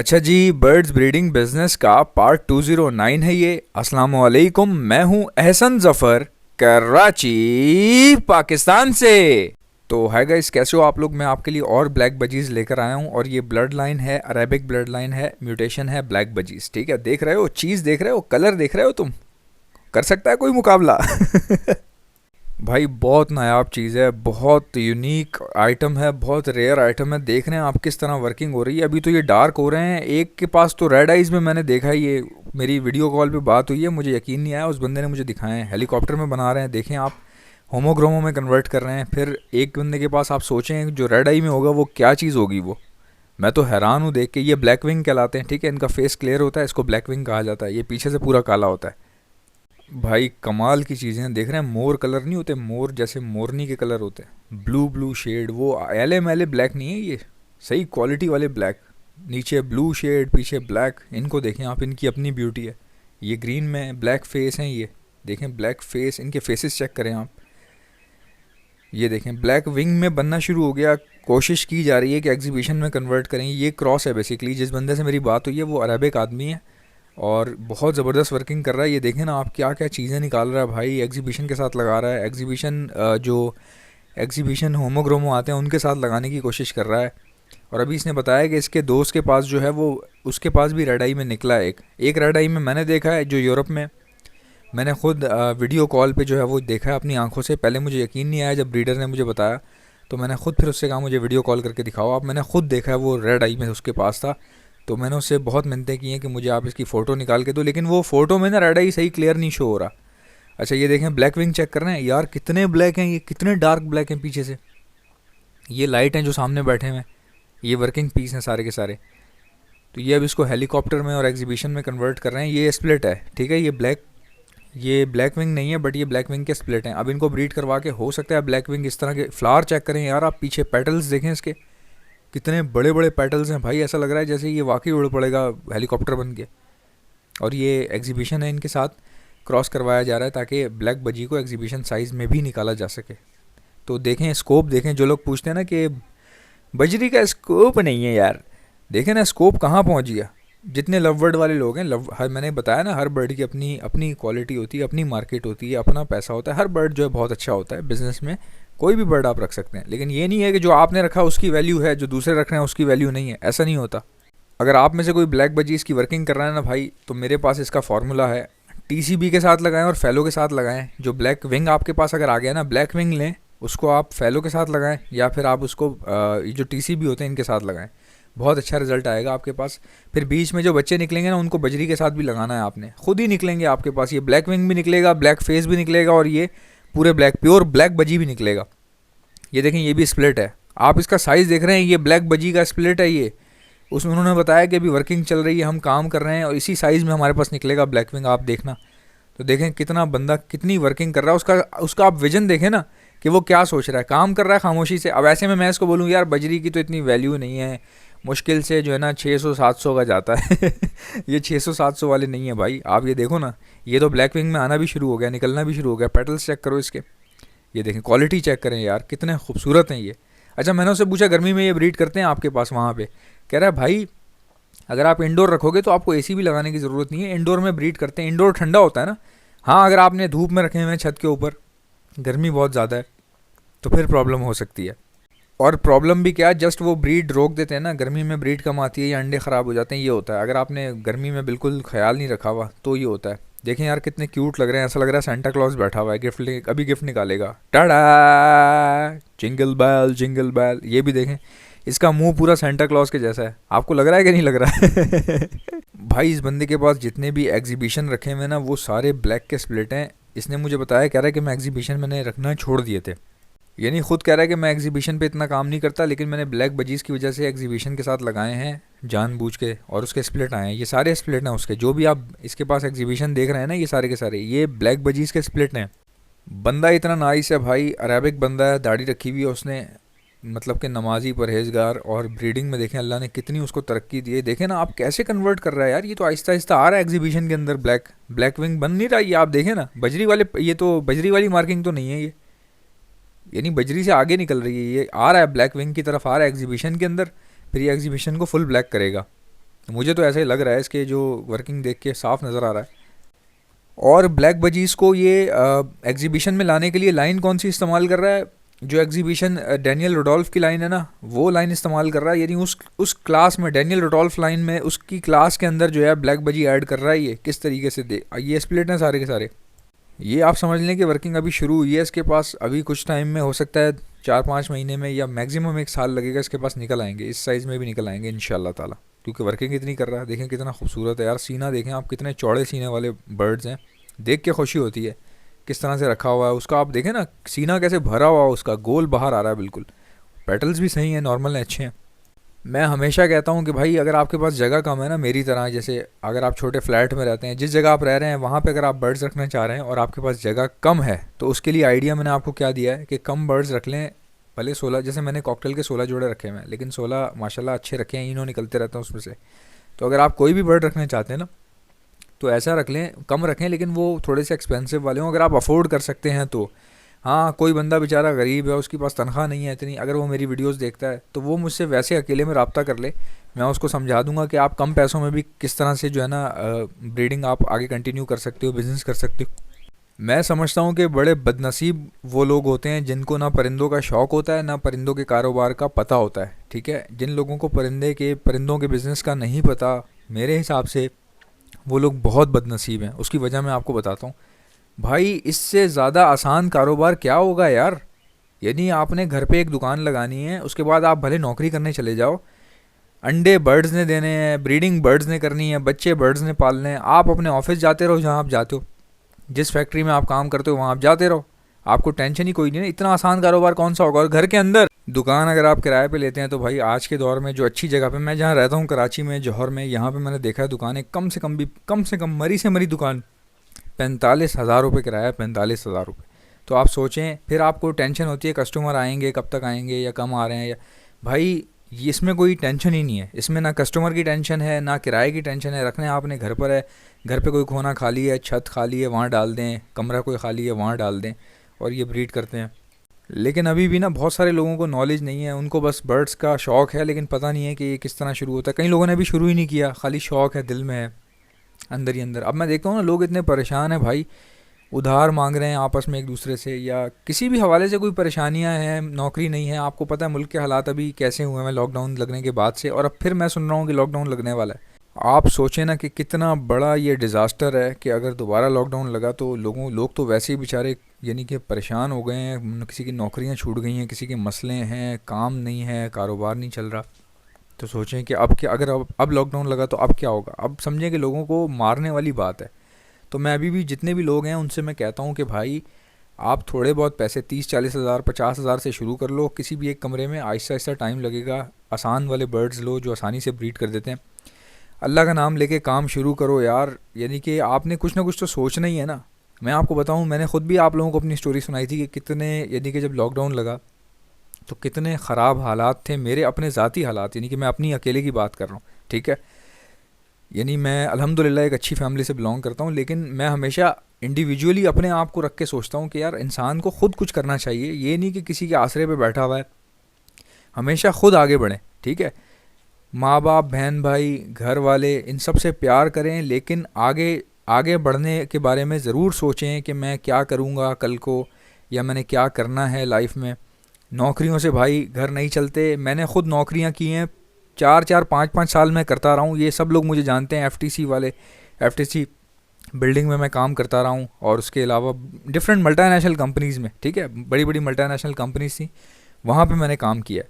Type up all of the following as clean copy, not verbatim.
अच्छा जी, birds breeding business का part 209 है ये। अस्सलाम वालेकुम, मैं हूं एहसन जफर, कराची पाकिस्तान से। तो है गाइस, कैसे हो आप लोग। मैं आपके लिए और ब्लैक बजीज लेकर आया हूं और ये ब्लड लाइन है, अरेबिक ब्लड लाइन है, म्यूटेशन है ब्लैक बजीज। ठीक है, देख रहे हो चीज़, देख रहे हो कलर, देख रहे हो तुम। कर सकता है कोई मुकाबला। भाई बहुत नायाब चीज़ है, बहुत यूनिक आइटम है, बहुत रेयर आइटम है। देख रहे हैं आप किस तरह वर्किंग हो रही है। अभी तो ये डार्क हो रहे हैं। एक के पास तो रेड आइज़ में मैंने देखा है, ये मेरी वीडियो कॉल पे बात हुई है, मुझे यकीन नहीं आया। उस बंदे ने मुझे दिखाए हैं, हेलीकॉप्टर में बना रहे हैं। देखें आप, होमोग्रोमो में कन्वर्ट कर रहे हैं। फिर एक बंदे के पास आप सोचें जो रेड आई में होगा वो क्या चीज़ होगी वो। मैं तो हैरान हूँ देख के। ये ब्लैक विंग कहलाते हैं। ठीक है, इनका फेस क्लियर होता है, इसको ब्लैक विंग कहा जाता है। ये पीछे से पूरा काला होता है। भाई कमाल की चीज़ें हैं। देख रहे हैं मोर कलर नहीं होते, मोर जैसे मोरनी के कलर होते हैं, ब्लू ब्लू शेड। वो एले मैले ब्लैक नहीं है ये, सही क्वालिटी वाले ब्लैक। नीचे ब्लू शेड, पीछे ब्लैक। इनको देखें आप, इनकी अपनी ब्यूटी है। ये ग्रीन में ब्लैक फेस हैं ये। देखें ब्लैक फेस, इनके फेसेस चेक करें आप। ये देखें ब्लैक विंग में बनना शुरू हो गया। कोशिश की जा रही है कि एग्जीबिशन में कन्वर्ट करें। ये क्रॉस है बेसिकली। जिस बंदे से मेरी बात हुई है वो अरबिक आदमी है और बहुत ज़बरदस्त वर्किंग कर रहा है। ये देखें ना आप, क्या क्या चीज़ें निकाल रहा है भाई, एग्जीबिशन के साथ लगा रहा है। एग्जीबिशन जो एग्जीबिशन होमोग्रोमो आते हैं उनके साथ लगाने की कोशिश कर रहा है। और अभी इसने बताया कि इसके दोस्त के पास जो है वो, उसके पास भी रेड आई में निकला है। एक रेड आई में मैंने देखा है जो यूरोप में, मैंने खुद वीडियो कॉल पे जो है वो देखा है अपनी आंखों से। पहले मुझे यकीन नहीं आया, जब ब्रीडर ने मुझे बताया तो मैंने खुद फिर उससे कहा मुझे वीडियो कॉल करके दिखाओ आप। मैंने खुद देखा है, वो रेड आई में उसके पास था। तो मैंने उससे बहुत मिन्नतें की हैं कि मुझे आप इसकी फ़ोटो निकाल के दो, लेकिन वो फ़ोटो में ना रेड आई सही क्लियर नहीं शो हो रहा। अच्छा ये देखें ब्लैक विंग चेक कर रहे हैं यार, कितने ब्लैक हैं ये, कितने डार्क ब्लैक हैं पीछे से। ये लाइट हैं जो सामने बैठे हुए हैं, ये वर्किंग पीस हैं सारे के सारे। तो ये अब इसको हेलीकॉप्टर में और एग्जीबिशन में कन्वर्ट कर रहे हैं। ये स्प्लिट है, ठीक है, ये ब्लैक विंग नहीं है, बट ये ब्लैक विंग के स्प्लिट हैं। अब इनको ब्रीड करवा के हो सकता है ब्लैक विंग इस तरह के। फ्लावर चेक करें यार आप, पीछे पेटल्स देखें इसके, कितने बड़े बड़े पेटल्स हैं भाई। ऐसा लग रहा है जैसे ये वाकई उड़ पड़ेगा हेलीकॉप्टर बन के। और ये एग्जीबिशन है, इनके साथ क्रॉस करवाया जा रहा है ताकि ब्लैक बजी को एग्जीबिशन साइज़ में भी निकाला जा सके। तो देखें स्कोप देखें। जो लोग पूछते हैं ना कि बजरी का स्कोप नहीं है यार, देखें ना स्कोप कहाँ पहुँच गया। जितने लव बर्ड वाले लोग हैं, हर मैंने बताया ना, हर बर्ड की अपनी अपनी क्वालिटी होती है, अपनी मार्केट होती है, अपना पैसा होता है। हर बर्ड जो है बहुत अच्छा होता है बिज़नेस में। कोई भी बर्ड आप रख सकते हैं, लेकिन ये नहीं है कि जो आपने रखा उसकी वैल्यू है, जो दूसरे रख रहे हैं उसकी वैल्यू नहीं है। ऐसा नहीं होता। अगर आप में से कोई ब्लैक बजी इसकी वर्किंग कर रहा है ना भाई, तो मेरे पास इसका फार्मूला है। टीसीबी के साथ लगाएं और फैलो के साथ लगाएं। जो ब्लैक विंग आपके पास अगर आ गया ना, ब्लैक विंग लें, उसको आप फैलो के साथ लगाएं, या फिर आप उसको ये जो टीसीबी होते हैं इनके साथ लगाएं। बहुत अच्छा रिजल्ट आएगा आपके पास। फिर बीच में जो बच्चे निकलेंगे ना, उनको बजरी के साथ भी लगाना है आपने, खुद ही निकलेंगे आपके पास। ये ब्लैक विंग भी निकलेगा, ब्लैक फेस भी निकलेगा, और ये पूरे ब्लैक प्योर ब्लैक बजी भी निकलेगा। ये देखें ये भी स्प्लिट है। आप इसका साइज़ देख रहे हैं, ये ब्लैक बजी का स्प्लिट है ये। उसमें उन्होंने बताया कि अभी वर्किंग चल रही है, हम काम कर रहे हैं, और इसी साइज़ में हमारे पास निकलेगा ब्लैक विंग। आप देखना। तो देखें कितना बंदा कितनी वर्किंग कर रहा है। उसका उसका आप विजन देखें ना कि वो क्या सोच रहा है। काम कर रहा है खामोशी से। अब ऐसे में मैं इसको बोलूँ यार बजरी की तो इतनी वैल्यू नहीं है, मुश्किल से जो है ना 600-700 का जाता है। ये 600-700 वाले नहीं है भाई। आप ये देखो ना, ये तो ब्लैक विंग में आना भी शुरू हो गया, निकलना भी शुरू हो गया। पेटल्स चेक करो इसके, ये देखें क्वालिटी चेक करें यार, कितने खूबसूरत हैं ये। अच्छा मैंने उससे पूछा गर्मी में ये ब्रीड करते हैं आपके पास वहाँ पे? कह रहा है भाई अगर आप इंडोर रखोगे तो आपको एसी भी लगाने की ज़रूरत नहीं है, इंडोर में ब्रीड करते हैं। इंडोर ठंडा होता है ना। हाँ अगर आपने धूप में रखे हुए हैं छत के ऊपर, गर्मी बहुत ज़्यादा है, तो फिर प्रॉब्लम हो सकती है। और प्रॉब्लम भी क्या, जस्ट वो ब्रीड रोक देते हैं ना, गर्मी में ब्रीड कम आती है या अंडे ख़राब हो जाते हैं, ये होता है। अगर आपने गर्मी में बिल्कुल ख्याल नहीं रखा हुआ तो ये होता है। देखें यार कितने क्यूट लग रहे हैं, ऐसा लग रहा है सेंटा क्लॉज बैठा हुआ है, गिफ्ट ले अभी गिफ्ट निकालेगा। टाडा, जिंगल बैल। ये भी देखें, इसका मुंह पूरा सेंटा क्लॉज के जैसा है। आपको लग रहा है कि नहीं लग रहा है? भाई इस बंदे के पास जितने भी एग्जीबिशन रखे हुए हैं ना, वो सारे ब्लैक के स्प्लिट हैं। इसने मुझे बताया, कह रहा है कि मैं एग्जीबिशन मैंने रखना छोड़ दिए थे। यानी खुद कह रहा है कि मैं एग्जीबिशन पे इतना काम नहीं करता, लेकिन मैंने ब्लैक बजीज़ की वजह से एग्जीबिशन के साथ लगाए हैं जानबूझ के, और उसके स्प्लिट आए हैं। ये सारे स्प्लिट हैं उसके, जो भी आप इसके पास एग्जीबिशन देख रहे हैं ना, ये सारे के सारे ये ब्लैक बजीज़ के स्प्लिट हैं। बंदा इतना नाइस है भाई, अरेबिक बंदा है, दाढ़ी रखी हुई है उसने, मतलब कि नमाजी परहेजगार। और ब्रीडिंग में देखें अल्लाह ने कितनी उसको तरक्की दी है। देखें ना आप कैसे कन्वर्ट कर रहा है यार। ये तो आहिस्ता आहिस्ता आ रहा है एग्जीबिशन के अंदर। ब्लैक विंग बन नहीं रहा ये, आप देखें ना। बजरी वाले, ये तो बजरी वाली मार्किंग तो नहीं है ये, यानी बजरी से आगे निकल रही है। ये आ रहा है ब्लैक विंग की तरफ, आ रहा है एग्जीबिशन के अंदर। फिर ये एग्जीबिशन को फुल ब्लैक करेगा। मुझे तो ऐसा ही लग रहा है, इसके जो वर्किंग देख के साफ नज़र आ रहा है। और ब्लैक बजीज़ को ये एग्जीबिशन में लाने के लिए लाइन कौन सी इस्तेमाल कर रहा है? जो एग्जीबिशन डैनियल रोडोल्फ की लाइन है ना, वो लाइन इस्तेमाल कर रहा है। यानी उस क्लास में, डैनियल रोडोल्फ लाइन में, उसकी क्लास के अंदर जो है ब्लैक बजी ऐड कर रहा है। ये किस तरीके से दे, ये स्प्लिट हैं सारे के सारे। ये आप समझ लें कि वर्किंग अभी शुरू हुई है इसके पास। अभी कुछ टाइम में, हो सकता है 4-5 महीने में या मैक्सिमम 1 साल लगेगा, इसके पास निकल आएंगे। इस साइज़ में भी निकल आएंगे इंशाल्लाह ताला, क्योंकि वर्किंग इतनी कर रहा है। देखें कितना खूबसूरत है यार, सीना देखें आप, कितने चौड़े सीने वाले बर्ड्स हैं। देख के खुशी होती है किस तरह से रखा हुआ है उसका। आप देखें ना, सीना कैसे भरा हुआ है उसका, गोल बाहर आ रहा है बिल्कुल। पेटल्स भी सही हैं, नॉर्मल हैं, अच्छे हैं। मैं हमेशा कहता हूँ कि भाई अगर आपके पास जगह कम है ना, मेरी तरह, जैसे अगर आप छोटे फ्लैट में रहते हैं, जिस जगह आप रह रहे हैं वहाँ पे अगर आप बर्ड्स रखना चाह रहे हैं और आपके पास जगह कम है, तो उसके लिए आइडिया मैंने आपको क्या दिया है कि कम बर्ड्स रख लें। भले 16, जैसे मैंने कॉकटेल के 16 जोड़े रखे हुए हैं, लेकिन 16 माशाल्लाह अच्छे रखे हैं, इन्हों निकलते रहते हैं उसमें से। तो अगर आप कोई भी बर्ड रखना चाहते हैं ना, तो ऐसा रख लें, कम रखें, लेकिन वो थोड़े से एक्सपेंसिव वाले हों, अगर आप अफोर्ड कर सकते हैं तो। हाँ, कोई बंदा बेचारा गरीब है, उसके पास तनख्वाह नहीं है इतनी, अगर वो मेरी वीडियोस देखता है तो वो मुझसे वैसे अकेले में रब्ता कर ले। मैं उसको समझा दूंगा कि आप कम पैसों में भी किस तरह से जो है ना ब्रीडिंग आप आगे कंटिन्यू कर सकते हो, बिज़नेस कर सकते हो। मैं समझता हूँ कि बड़े बदनसीब वो लोग होते हैं जिनको ना परिंदों का शौक़ होता है, ना परिंदों के कारोबार का पता होता है। ठीक है, जिन लोगों को परिंदों के बिज़नेस का नहीं पता, मेरे हिसाब से वो लोग बहुत बदनसीब हैं। उसकी वजह मैं आपको बताता हूँ। भाई, इससे ज़्यादा आसान कारोबार क्या होगा यार। यानी आपने घर पे एक दुकान लगानी है, उसके बाद आप भले नौकरी करने चले जाओ, अंडे बर्ड्स ने देने हैं, ब्रीडिंग बर्ड्स ने करनी है, बच्चे बर्ड्स ने पालने हैं, आप अपने ऑफिस जाते रहो जहाँ आप जाते हो, जिस फैक्ट्री में आप काम करते हो वहाँ आप जाते रहो, आपको टेंशन ही कोई नहीं है। इतना आसान कारोबार कौन सा होगा। और घर के अंदर दुकान अगर आप किराए पे लेते हैं तो भाई आज के दौर में जो अच्छी जगह पे, मैं जहाँ रहता हूँ कराची में, जौहर में, यहाँ पे मैंने देखा है दुकानें कम से कम मरी से मरी दुकान 45,000 रुपये किराया, 45,000 रुपये। तो आप सोचें, फिर आपको टेंशन होती है कस्टमर आएंगे कब तक आएंगे, या कम आ रहे हैं, या भाई इसमें कोई टेंशन ही नहीं है। इसमें ना कस्टमर की टेंशन है, ना किराए की टेंशन है। रखने आपने घर पर है, घर पे कोई कोना खाली है, छत खाली है, वहाँ डाल दें, कमरा कोई खाली है वहाँ डाल दें, और ये ब्रीड करते हैं। लेकिन अभी भी ना बहुत सारे लोगों को नॉलेज नहीं है, उनको बस बर्ड्स का शौक़ है, लेकिन पता नहीं है कि ये किस तरह शुरू होता है। कई लोगों ने अभी शुरू ही नहीं किया, खाली शौक़ है, दिल में है, अंदर ही अंदर। अब मैं देखता हूँ ना, लोग इतने परेशान हैं भाई, उधार मांग रहे हैं आपस में एक दूसरे से, या किसी भी हवाले से कोई परेशानियां हैं, नौकरी नहीं है। आपको पता है मुल्क के हालात अभी कैसे हुए हैं लॉकडाउन लगने के बाद से, और अब फिर मैं सुन रहा हूँ कि लॉकडाउन लगने वाला है। आप सोचें ना कि कितना बड़ा ये डिज़ास्टर है कि अगर दोबारा लॉकडाउन लगा तो लोग तो वैसे ही बेचारे यानी कि परेशान हो गए हैं। किसी की नौकरियां छूट गई हैं, किसी के मसले हैं, काम नहीं है, कारोबार नहीं चल रहा। तो सोचें कि अब क्या, अगर अब लॉकडाउन लगा तो अब क्या होगा। अब समझें कि लोगों को मारने वाली बात है। तो मैं अभी भी जितने भी लोग हैं उनसे मैं कहता हूँ कि भाई आप थोड़े बहुत पैसे 30-40 हज़ार 50 हज़ार से शुरू कर लो, किसी भी एक कमरे में, आहिस्ता आहिस्ता टाइम लगेगा। आसान वाले बर्ड्स लो जो आसानी से ब्रीड कर देते हैं। अल्लाह का नाम लेके काम शुरू करो यार। यानी कि आपने कुछ ना कुछ तो सोचना ही है ना। मैं आपको बताऊं, मैंने ख़ुद भी आप लोगों को अपनी स्टोरी सुनाई थी कि कितने, यानी कि जब लॉकडाउन लगा तो कितने ख़राब हालात थे मेरे, अपने ज़ाती हालात, यानी कि मैं अपनी अकेले की बात कर रहा हूँ। ठीक है, यानी मैं अल्हम्दुलिल्लाह एक अच्छी फैमिली से बिलोंग करता हूँ, लेकिन मैं हमेशा इंडिविजुअली अपने आप को रख के सोचता हूँ कि यार इंसान को ख़ुद कुछ करना चाहिए। ये नहीं कि किसी के आसरे पे बैठा हुआ है, हमेशा ख़ुद आगे बढ़ें। ठीक है, माँ बाप, बहन भाई, घर वाले, इन सब से प्यार करें, लेकिन आगे आगे बढ़ने के बारे में ज़रूर सोचें कि मैं क्या करूँगा कल को, या मैंने क्या करना है लाइफ में। नौकरियों से भाई घर नहीं चलते। मैंने ख़ुद नौकरियाँ की हैं, 4-4 5-5 साल में करता रहा हूँ। ये सब लोग मुझे जानते हैं, एफटीसी वाले। एफटीसी बिल्डिंग में मैं काम करता रहा हूँ, और उसके अलावा डिफरेंट मल्टीनेशनल कंपनीज़ में। ठीक है, बड़ी बड़ी मल्टीनेशनल कंपनीज थी, वहाँ पे मैंने काम किया।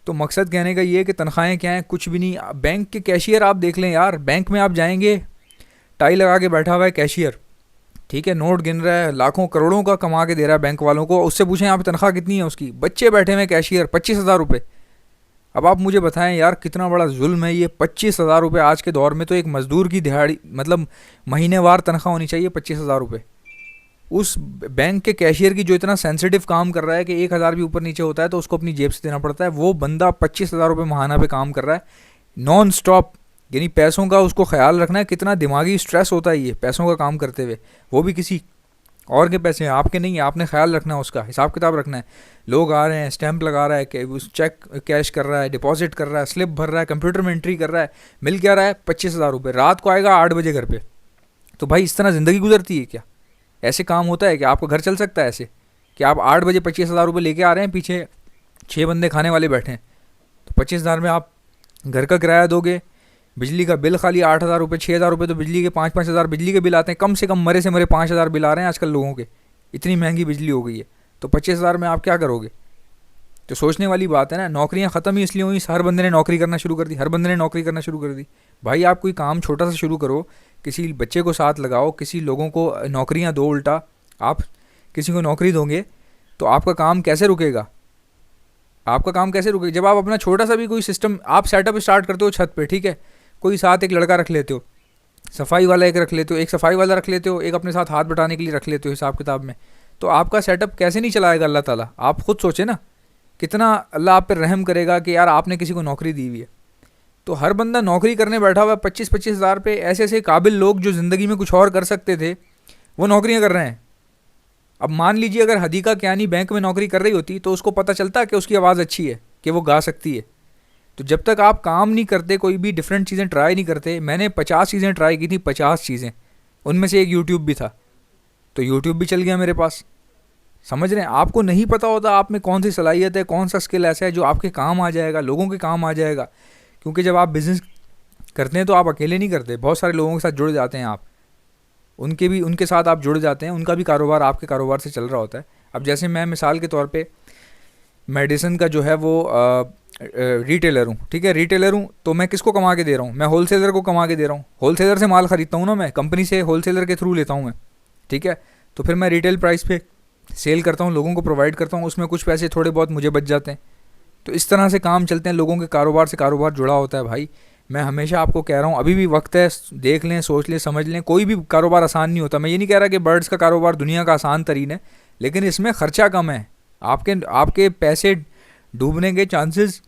तो मकसद कहने का ये है कि तनख्वाहें क्या हैं, कुछ भी नहीं। बैंक के कैशियर आप देख लें यार, बैंक में आप जाएंगे, टाई लगा के बैठा हुआ है कैशियर, ठीक है, नोट गिन रहा है, लाखों करोड़ों का कमा के दे रहा है बैंक वालों को। उससे पूछें यहाँ पे तनख्वाह कितनी है उसकी। बच्चे बैठे हुए कैशियर, 25,000 रुपये। अब आप मुझे बताएं यार, कितना बड़ा जुल्म है ये। 25,000 रुपये आज के दौर में तो एक मज़दूर की दिहाड़ी, मतलब महीनेवार तनख्वाह होनी चाहिए 25,000 रुपये। उस बैंक के कैशियर की जो इतना सेंसिटिव काम कर रहा है कि 1,000 भी ऊपर नीचे होता है तो उसको अपनी जेब से देना पड़ता है, वो बंदा 25,000 रुपये माहाना पे काम कर रहा है नॉन स्टॉप। यानी पैसों का उसको ख्याल रखना है, कितना दिमागी स्ट्रेस होता है ये पैसों का काम करते हुए, वो भी किसी और के पैसे हैं, आपके नहीं है, आपने ख्याल रखना है, उसका हिसाब किताब रखना है। लोग आ रहे हैं, स्टैंप लगा रहा है, कि उस चेक कैश कर रहा है, डिपॉजिट कर रहा है, स्लिप भर रहा है, कंप्यूटर में एंट्री कर रहा है, मिल क्या रहा है 25,000 रुपये, रात को आएगा 8 बजे घर पे। तो भाई इस तरह ज़िंदगी गुजरती है क्या? ऐसे काम होता है कि आपका घर चल सकता है ऐसे कि आप 8 बजे 25,000 रुपये लेके आ रहे हैं, पीछे 6 बंदे खाने वाले बैठे हैं, तो 25,000 में आप घर का किराया दोगे, बिजली का बिल खाली 8,000 रुपये 6,000 रुपये, तो बिजली के 5-5 हज़ार बिजली के बिल आते हैं, कम से कम मरे से मरे 5,000 बिल आ रहे हैं आजकल लोगों के, इतनी महंगी बिजली हो गई है। तो 25,000 में आप क्या करोगे? तो सोचने वाली बात है ना। नौकरियां ख़त्म ही इसलिए हुई, हर बंदे ने नौकरी करना शुरू कर दी, हर बंदे ने नौकरी करना शुरू कर दी। भाई आप कोई काम छोटा सा शुरू करो, किसी बच्चे को साथ लगाओ, किसी लोगों को नौकरियां दो। उल्टा आप किसी को नौकरी दोगे तो आपका काम कैसे रुकेगा? आपका काम कैसे रुकेगा जब आप अपना छोटा सा भी कोई सिस्टम आप सेटअप स्टार्ट करते हो छत पे, ठीक है, कोई साथ एक लड़का रख लेते हो, सफाई वाला एक रख लेते हो, एक सफाई वाला रख लेते हो, एक अपने साथ हाथ बटाने के लिए रख लेते हो हिसाब किताब में, तो आपका सेटअप कैसे नहीं चलाएगा अल्लाह ताला? आप खुद सोचे ना, कितना अल्लाह आप पर रहम करेगा कि यार आपने किसी को नौकरी दी हुई है। तो हर बंदा नौकरी करने बैठा हुआ है 25-25 हज़ार पे। ऐसे ऐसे काबिल लोग जो ज़िंदगी में कुछ और कर सकते थे वो नौकरियां कर रहे हैं। अब मान लीजिए अगर हदीका कियानी बैंक में नौकरी कर रही होती तो उसको पता चलता कि उसकी आवाज़ अच्छी है, कि वो गा सकती है। तो जब तक आप काम नहीं करते, कोई भी डिफरेंट चीज़ें ट्राई नहीं करते, मैंने 50 चीज़ें ट्राई की थी, 50 चीज़ें, उनमें से एक यूट्यूब भी था, तो यूट्यूब भी चल गया मेरे पास। समझ रहे हैं? आपको नहीं पता होता आप में कौन सी सलाहियत है, कौन सा स्किल ऐसा है जो आपके काम आ जाएगा, लोगों के काम आ जाएगा। क्योंकि जब आप बिज़नेस करते हैं तो आप अकेले नहीं करते, बहुत सारे लोगों के साथ जुड़ जाते हैं आप, उनके साथ आप जुड़ जाते हैं, उनका भी कारोबार आपके कारोबार से चल रहा होता है। अब जैसे मैं मिसाल के तौर पे मेडिसिन का जो है वो रिटेलर हूँ, ठीक है, रिटेलर हूँ, तो मैं किसको कमा के दे रहा हूँ? मैं होलसेलर को कमा के दे रहा हूँ। होलसेलर से माल ख़रीदता हूँ ना, मैं कंपनी से होलसेलर के थ्रू लेता हूँ मैं, ठीक है, तो फिर मैं रिटेल प्राइस पे सेल करता हूँ, लोगों को प्रोवाइड करता हूँ, उसमें कुछ पैसे थोड़े बहुत मुझे बच जाते हैं। तो इस तरह से काम चलते हैं, लोगों के कारोबार से कारोबार जुड़ा होता है भाई। मैं हमेशा आपको कह रहा हूँ, अभी भी वक्त है, देख लें, सोच लें, समझ लें। कोई भी कारोबार आसान नहीं होता। मैं ये नहीं कह रहा कि बर्ड्स का कारोबार दुनिया का आसान तरीन है, लेकिन इसमें ख़र्चा कम है। आपके आपके पैसे डूबने के चांसेस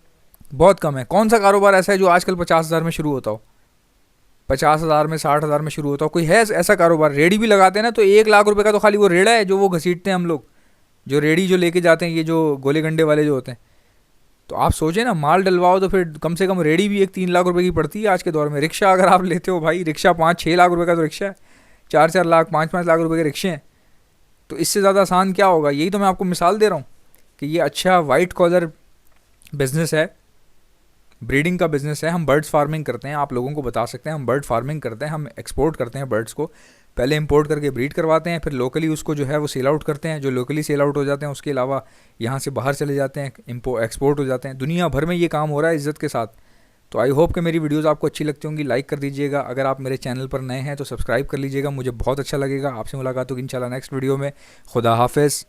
बहुत कम है। कौन सा कारोबार ऐसा है जो आजकल 50,000 में शुरू होता हो, 50,000 में, 60,000 में शुरू होता हो? कोई है ऐसा कारोबार? रेडी भी लगाते हैं ना, तो 1 लाख रुपए का तो खाली वो रेड़ा है जो वो घसीटते हैं हम लोग, जो रेडी जो लेके जाते हैं, ये जो गोले गंडे वाले जो होते हैं। तो आप सोचें ना, माल डलवाओ तो फिर कम से कम रेडी भी 3 लाख रुपए की पड़ती है आज के दौर में। रिक्शा अगर आप लेते हो भाई, रिक्शा 5-6 लाख रुपए का तो रिक्शा है, 4-4 लाख 5-5 लाख रुपए के रिक्शे हैं। तो इससे ज़्यादा आसान क्या होगा? यही तो मैं आपको मिसाल दे रहा हूँ कि ये अच्छा वाइट कॉलर बिजनेस है, ब्रीडिंग का बिज़नेस है। हम बर्ड्स फार्मिंग करते हैं, आप लोगों को बता सकते हैं, हम बर्ड फार्मिंग करते हैं, हम एक्सपोर्ट करते हैं बर्ड्स को, पहले इंपोर्ट करके ब्रीड करवाते हैं, फिर लोकली उसको जो है वो सेल आउट करते हैं। जो लोकली सेल आउट हो जाते हैं उसके अलावा यहाँ से बाहर चले जाते हैं, एक्सपोर्ट हो जाते हैं। दुनिया भर में ये काम हो रहा है इज़्ज़त के साथ। तो आई होप कि मेरी वीडियोस आपको अच्छी लगती होंगी। लाइक कर दीजिएगा, अगर आप मेरे चैनल पर नए हैं तो सब्सक्राइब कर लीजिएगा, मुझे बहुत अच्छा लगेगा। आपसे मुलाकात होगी इंशाल्लाह नेक्स्ट वीडियो में। खुदा हाफिज़।